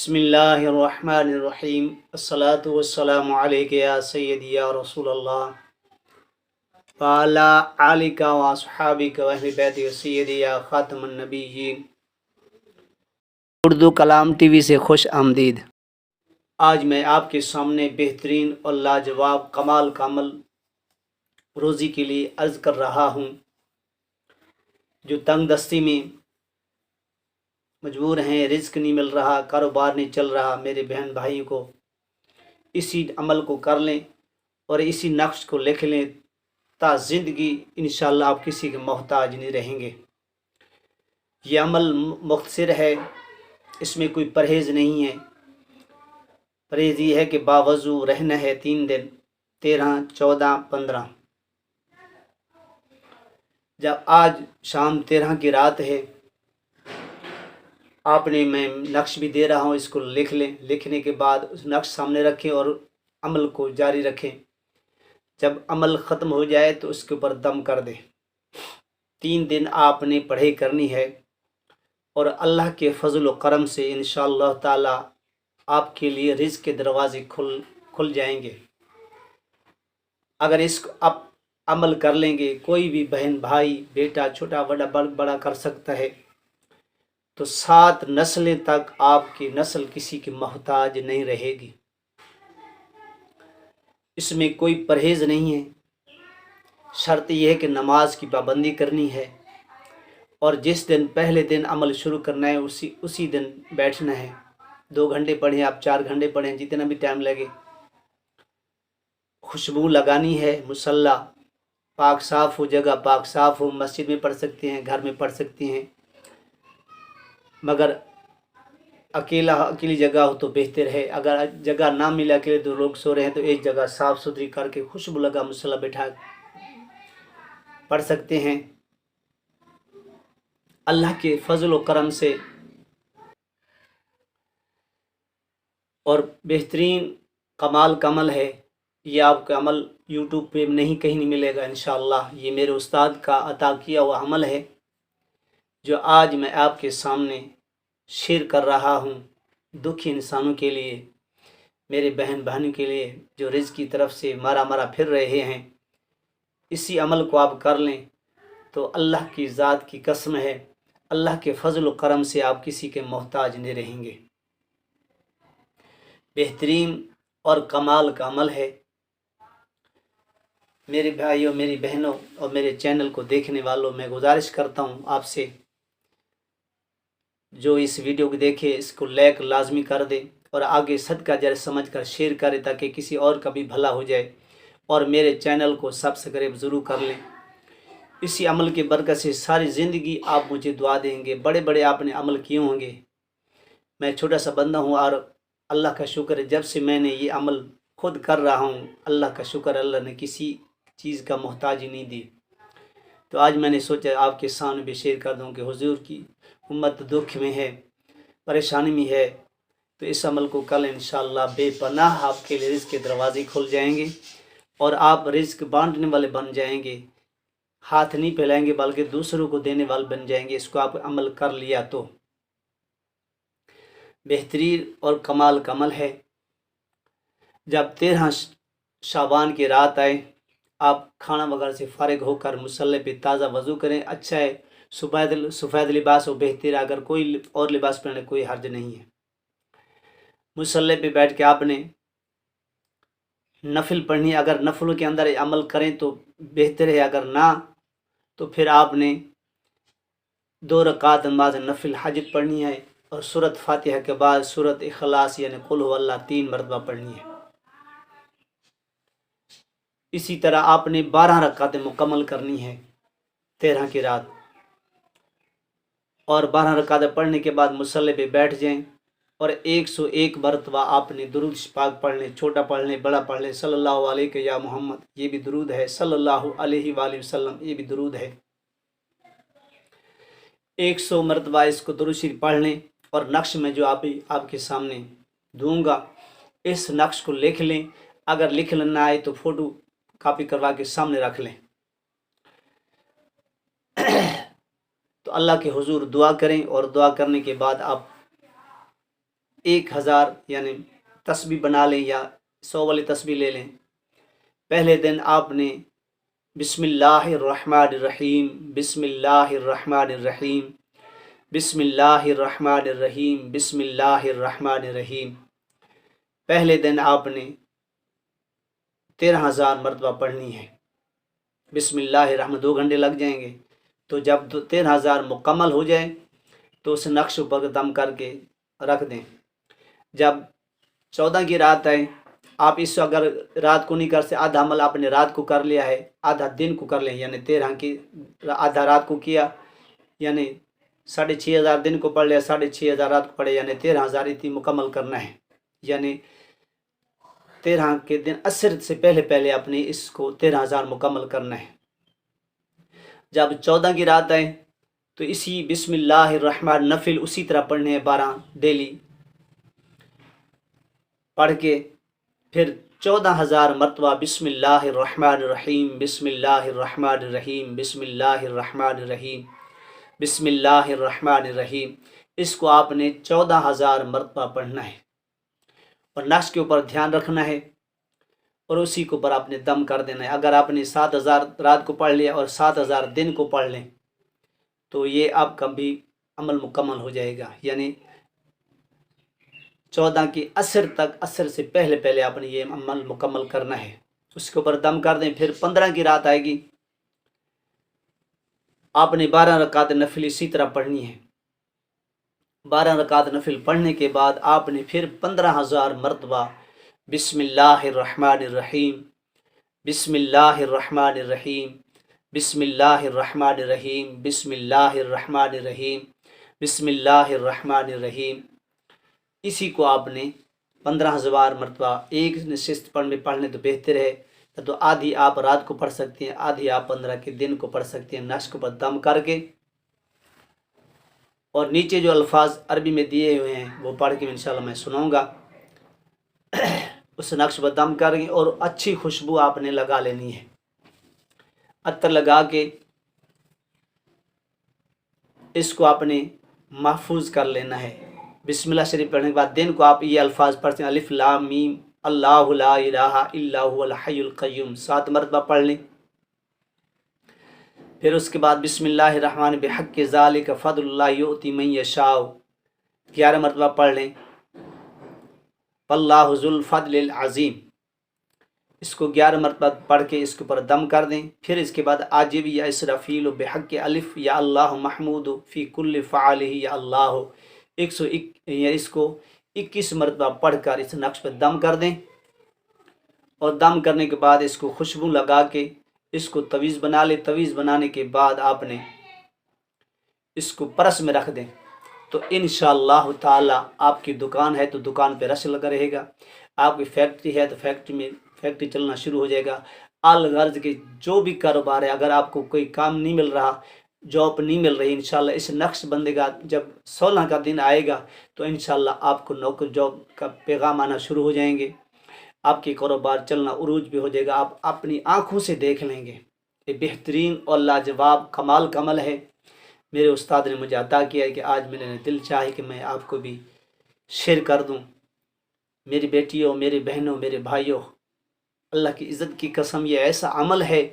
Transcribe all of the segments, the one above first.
بسم اللہ الرحمن الرحیم الصلاۃ والسلام علیک یا سیدی یا رسول اللہ وعلی آلک و اصحابک و اہل بیتک سیدی یا خاتم النبیین۔ اردو کلام ٹی وی سے خوش آمدید۔ آج میں آپ کے سامنے بہترین اور لاجواب کمال کا عمل روزی کے لیے عرض کر رہا ہوں۔ جو تنگ دستی میں مجبور ہیں، رزق نہیں مل رہا، کاروبار نہیں چل رہا، میرے بہن بھائی کو اسی عمل کو کر لیں اور اسی نقش کو لکھ لیں تا زندگی انشاءاللہ آپ کسی کے محتاج نہیں رہیں گے۔ یہ عمل مختصر ہے، اس میں کوئی پرہیز نہیں ہے۔ پرہیز یہ ہے کہ باوضو رہنا ہے 3 دن، 13، 14، 15۔ جب آج شام 13 کی رات ہے، آپ نے میں نقش بھی دے رہا ہوں، اس کو لکھ لیں۔ لکھنے کے بعد اس نقش سامنے رکھیں اور عمل کو جاری رکھیں۔ جب عمل ختم ہو جائے تو اس کے اوپر دم کر دیں۔ 3 دن آپ نے پڑھائی کرنی ہے اور اللہ کے فضل و کرم سے انشاءاللہ تعالی آپ کے لیے رزق کے دروازے کھل جائیں گے۔ اگر اس کو آپ عمل کر لیں گے، کوئی بھی بہن بھائی بیٹا چھوٹا بڑا کر سکتا ہے، تو 7 نسلیں تک آپ کی نسل کسی کی محتاج نہیں رہے گی۔ اس میں کوئی پرہیز نہیں ہے۔ شرط یہ ہے کہ نماز کی پابندی کرنی ہے اور جس دن پہلے دن عمل شروع کرنا ہے اسی دن بیٹھنا ہے۔ 2 گھنٹے پڑھیں، آپ 4 گھنٹے پڑھیں، جتنا بھی ٹائم لگے۔ خوشبو لگانی ہے، مصلی پاک صاف ہو، جگہ پاک صاف ہو، مسجد میں پڑھ سکتے ہیں، گھر میں پڑھ سکتے ہیں، مگر اکیلی جگہ ہو تو بہتر ہے۔ اگر جگہ نہ ملا کے تو لوگ سو رہے ہیں تو ایک جگہ صاف ستھری کر کے خوشبو لگا مصلی بٹھا پڑھ سکتے ہیں۔ اللہ کے فضل و کرم سے اور بہترین کمال کا عمل ہے یہ۔ آپ کا عمل یوٹیوب پہ نہیں، کہیں نہیں ملے گا انشاءاللہ۔ یہ میرے استاد کا عطا کیا ہوا عمل ہے جو آج میں آپ کے سامنے شیئر کر رہا ہوں، دکھی انسانوں کے لیے، میرے بہن بہنوں کے لیے جو رزق کی طرف سے مارا پھر رہے ہیں۔ اسی عمل کو آپ کر لیں تو اللہ کی ذات کی قسم ہے، اللہ کے فضل و کرم سے آپ کسی کے محتاج نہیں رہیں گے۔ بہترین اور کمال کا عمل ہے۔ میرے بھائیوں، میری بہنوں اور میرے چینل کو دیکھنے والوں، میں گزارش کرتا ہوں آپ سے، جو اس ویڈیو کو دیکھے اس کو لائک لازمی کر دے اور آگے صدقہ جاریہ سمجھ کر شیئر کرے تاکہ کسی اور کا بھی بھلا ہو جائے، اور میرے چینل کو سبسکرائب ضرور کر لیں۔ اسی عمل کی برکت سے ساری زندگی آپ مجھے دعا دیں گے۔ بڑے بڑے آپ نے عمل کیے ہوں گے، میں چھوٹا سا بندہ ہوں، اور اللہ کا شکر ہے جب سے میں نے یہ عمل خود کر رہا ہوں، اللہ کا شکر، اللہ نے کسی چیز کا محتاجی نہیں دی۔ تو آج میں نے سوچا آپ کے سامنے بھی شیئر کر دوں کہ حضور کی امت دکھ میں ہے، پریشانی میں ہے، تو اس عمل کو کل انشاءاللہ بے پناہ آپ کے لیے رزق کے دروازے کھل جائیں گے اور آپ رزق بانٹنے والے بن جائیں گے۔ ہاتھ نہیں پھیلائیں گے بلکہ دوسروں کو دینے والے بن جائیں گے، اس کو آپ عمل کر لیا تو۔ بہترین اور کمال کا عمل ہے۔ جب 13 شعبان کی رات آئے، آپ کھانا وغیرہ سے فارغ ہو کر مصلی پہ تازہ وضو کریں، اچھا ہے۔ سفید لباس ہو بہتر، اگر کوئی اور لباس پہنے کوئی حرج نہیں ہے۔ مصلی پہ بیٹھ کے آپ نے نفل پڑھنی، اگر نفلوں کے اندر عمل کریں تو بہتر ہے، اگر نہ تو پھر آپ نے 2 رکعت نماز نفل حاجت پڑھنی ہے، اور سورۃ فاتحہ کے بعد سورۃ اخلاص یعنی قل هو اللہ 3 مرتبہ پڑھنی ہے۔ اسی طرح آپ نے 12 رکعتیں مکمل کرنی ہے 13 کی رات، اور 12 رکعتیں پڑھنے کے بعد مصلی پہ بیٹھ جائیں اور 101 مرتبہ آپ نے درود پاک پڑھ لیں، چھوٹا پڑھ لیں بڑا پڑھ لیں۔ صلی اللہ علیہ یا محمد، یہ بھی درود ہے۔ صلی اللہ علیہ وآلہ وسلم، یہ بھی درود ہے۔ 100 مرتبہ اس کو درود شریف پڑھ لیں، اور نقش میں جو آپ کے سامنے دوں گا اس نقش کو لکھ لیں۔ اگر لکھ لینا آئے تو فوٹو کاپی کروا کے سامنے رکھ لیں۔ تو اللہ کے حضور دعا کریں، اور دعا کرنے کے بعد آپ 1000 یعنی تسبیح بنا لیں یا 100 والی تسبیح لے لیں۔ پہلے دن آپ نے بسم اللہ الرحمن الرحیم، بسم اللہ الرحمن الرحیم، بسم اللہ الرحمن الرحیم، بسم اللہ الرحمن الرحیم، پہلے دن آپ نے 13,000 مرتبہ پڑھنی ہے۔ بسم اللہ الرحمن 2 گھنٹے لگ جائیں گے، تو جب 13,000 مکمل ہو جائے تو اس نقش پر دم کر کے رکھ دیں۔ جب 14 کی رات آئے، آپ اس اگر رات کو نہیں کر سکتے، آدھا عمل آپ نے رات کو کر لیا ہے، آدھا دن کو کر لیں، یعنی 13 کی آدھا رات کو کیا، یعنی 6,500 دن کو پڑھ لیا، 6,500 رات کو پڑھے، یعنی 13,000 اتنی مکمل کرنا ہے۔ یعنی 13 کے دن عصر سے پہلے پہلے اپنے اس کو 13,000 مکمل کرنا ہے۔ جب 14 کی رات آئے تو اسی بسم اللہ الرحمن نفل اسی طرح پڑھنے ہیں، 12 ڈیلی پڑھ کے پھر 14,000 مرتبہ بسم اللہ الرحمن الرحیم، بسم اللہ الرحمن الرحیم، بسم اللہ الرحمن الرحیم، بسم اللہ الرحمن الرحیم، اس کو آپ نے 14,000 مرتبہ پڑھنا ہے اور نقش کے اوپر دھیان رکھنا ہے اور اسی کے اوپر آپ نے دم کر دینا ہے۔ اگر آپ نے 7,000 رات کو پڑھ لیا اور 7,000 دن کو پڑھ لیں تو یہ آپ کا بھی عمل مکمل ہو جائے گا، یعنی 14 کی عصر تک، عصر سے پہلے پہلے آپ نے یہ عمل مکمل کرنا ہے، اس کے اوپر دم کر دیں۔ پھر 15 کی رات آئے گی، آپ نے 12 رکعت نفل اسی طرح پڑھنی ہے۔ 12 رکعت نفل پڑھنے کے بعد آپ نے پھر 15,000 مرتبہ بسم اللہ الرحمن الرحیم، بسم اللہ الرحمن الرحیم، بسم اللہ الرحمن الرحیم، بسم اللہ الرحمن الرحیم، بسم اللہ الرحمن الرحیم، اسی کو آپ نے 15,000 مرتبہ ایک نشست پڑھنے تو بہتر ہے، تو آدھی آپ رات کو پڑھ سکتے ہیں، آدھی آپ 15 کے دن کو پڑھ سکتے ہیں، نقش پر دم کر کے۔ اور نیچے جو الفاظ عربی میں دیے ہوئے ہیں وہ پڑھ کے انشاءاللہ میں سناؤں گا، اس نقش پر دم کر کے اور اچھی خوشبو آپ نے لگا لینی ہے، عطر لگا کے اس کو آپ نے محفوظ کر لینا ہے۔ بسم اللہ شریف پڑھنے کے بعد دن کو آپ یہ الفاظ پڑھتے ہیں، الف لام میم اللہ لا الہ الا هو الحی القیوم 7 مرتبہ پڑھ لیں۔ پھر اس کے بعد بسم اللہ الرحمن بحق ذالک فضل اللہ یؤتی من یشاء 11 مرتبہ پڑھ لیں۔ واللہ ذو الفضل العظیم، اس کو 11 مرتبہ پڑھ کے اس کے اوپر دم کر دیں۔ پھر اس کے بعد عاجب یا اسرافیل بحق الف یا اللہ محمود فی کل فعالہ یا اللہ 101 اس کو 21 مرتبہ پڑھ کر اس نقش پہ دم کر دیں، اور دم کرنے کے بعد اس کو خوشبو لگا کے اس کو تویز بنا لیں۔ تویز بنانے کے بعد آپ نے اس کو پرس میں رکھ دیں، تو انشاءاللہ تعالی آپ کی دکان ہے تو دکان پہ رش لگا رہے گا، آپ کی فیکٹری ہے تو فیکٹری چلنا شروع ہو جائے گا۔ الغرض کے جو بھی کاروبار ہے، اگر آپ کو کوئی کام نہیں مل رہا، جاب نہیں مل رہی، انشاءاللہ اس نقش بندے کا جب 16 کا دن آئے گا تو انشاءاللہ آپ کو نوکر جاب کا پیغام آنا شروع ہو جائیں گے، آپ کی کاروبار چلنا عروج بھی ہو جائے گا، آپ اپنی آنکھوں سے دیکھ لیں گے۔ یہ بہترین اور لاجواب کمال کا عمل ہے، میرے استاد نے مجھے عطا کیا ہے کہ آج میں نے دل چاہے کہ میں آپ کو بھی شیئر کر دوں۔ میری بیٹیوں، میرے بہنوں، میرے بھائیوں، اللہ کی عزت کی قسم یہ ایسا عمل ہے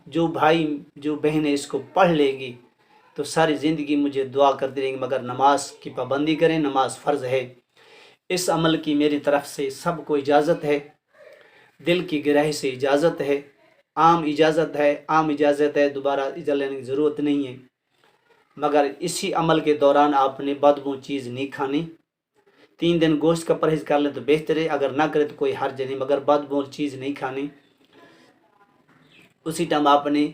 جو بھائی جو بہنیں اس کو پڑھ لیں گی تو ساری زندگی مجھے دعا کرتے رہیں گے، مگر نماز کی پابندی کریں، نماز فرض ہے۔ اس عمل کی میری طرف سے سب کو اجازت ہے، دل کی گہرائی سے اجازت ہے، عام اجازت ہے، دوبارہ اجازت لینے کی ضرورت نہیں ہے، مگر اسی عمل کے دوران آپ نے بدبو چیز نہیں کھانی۔ 3 دن گوشت کا پرہیز کر لیں تو بہتر ہے، اگر نہ کرے تو کوئی حرج نہیں، مگر بدبو چیز نہیں کھانی۔ اسی ٹائم آپ نے،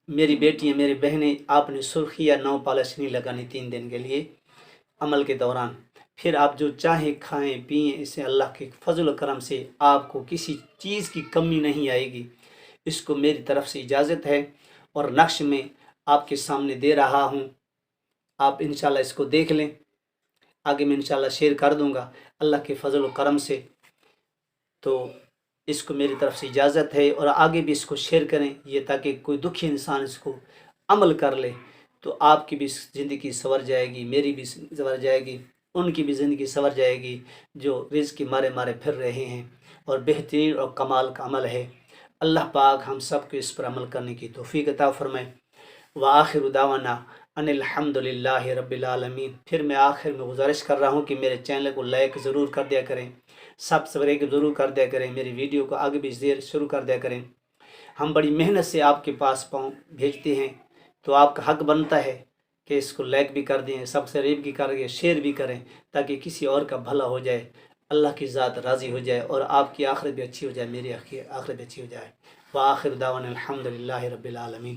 میری بیٹیاں، میری بہنیں، آپ نے سرخی یا نو پالش نہیں لگانی 3 دن کے لیے عمل کے دوران۔ پھر آپ جو چاہیں کھائیں پئیں، اسے اللہ کے فضل و کرم سے آپ کو کسی چیز کی کمی نہیں آئے گی، اس کو میری طرف سے اجازت ہے، اور نقش میں آپ کے سامنے دے رہا ہوں، آپ انشاءاللہ اس کو دیکھ لیں، آگے میں انشاءاللہ شیئر کر دوں گا اللہ کے فضل و کرم سے۔ تو اس کو میری طرف سے اجازت ہے، اور آگے بھی اس کو شیئر کریں، یہ تاکہ کوئی دکھی انسان اس کو عمل کر لے تو آپ کی بھی زندگی سنور جائے گی، میری بھی سنور جائے گی، ان کی بھی زندگی سنور جائے گی، جو رزق کے مارے مارے پھر رہے ہیں، اور بہترین اور کمال کا عمل ہے۔ اللہ پاک ہم سب کو اس پر عمل کرنے کی توفیق عطا فرمائے۔ وآخر دعوانا ان الحمد للہ رب العالمین۔ پھر میں آخر میں گزارش کر رہا ہوں کہ میرے چینل کو لائک ضرور کر دیا کریں، سبسکرائب ضرور کر دیا کریں، میری ویڈیو کو آگے بھی شروع کر دیا کریں۔ ہم بڑی محنت سے آپ کے پاس بھیجتے ہیں، تو آپ کا حق بنتا ہے کہ اس کو لائک بھی کر دیں، سبسکرائب بھی کر کے شیئر بھی کریں، تاکہ کسی اور کا بھلا ہو جائے، اللہ کی ذات راضی ہو جائے، اور آپ کی آخرت بھی اچھی ہو جائے، میری آخرت بھی اچھی ہو جائے۔ وآخر دعوانا الحمد للہ رب العالمین۔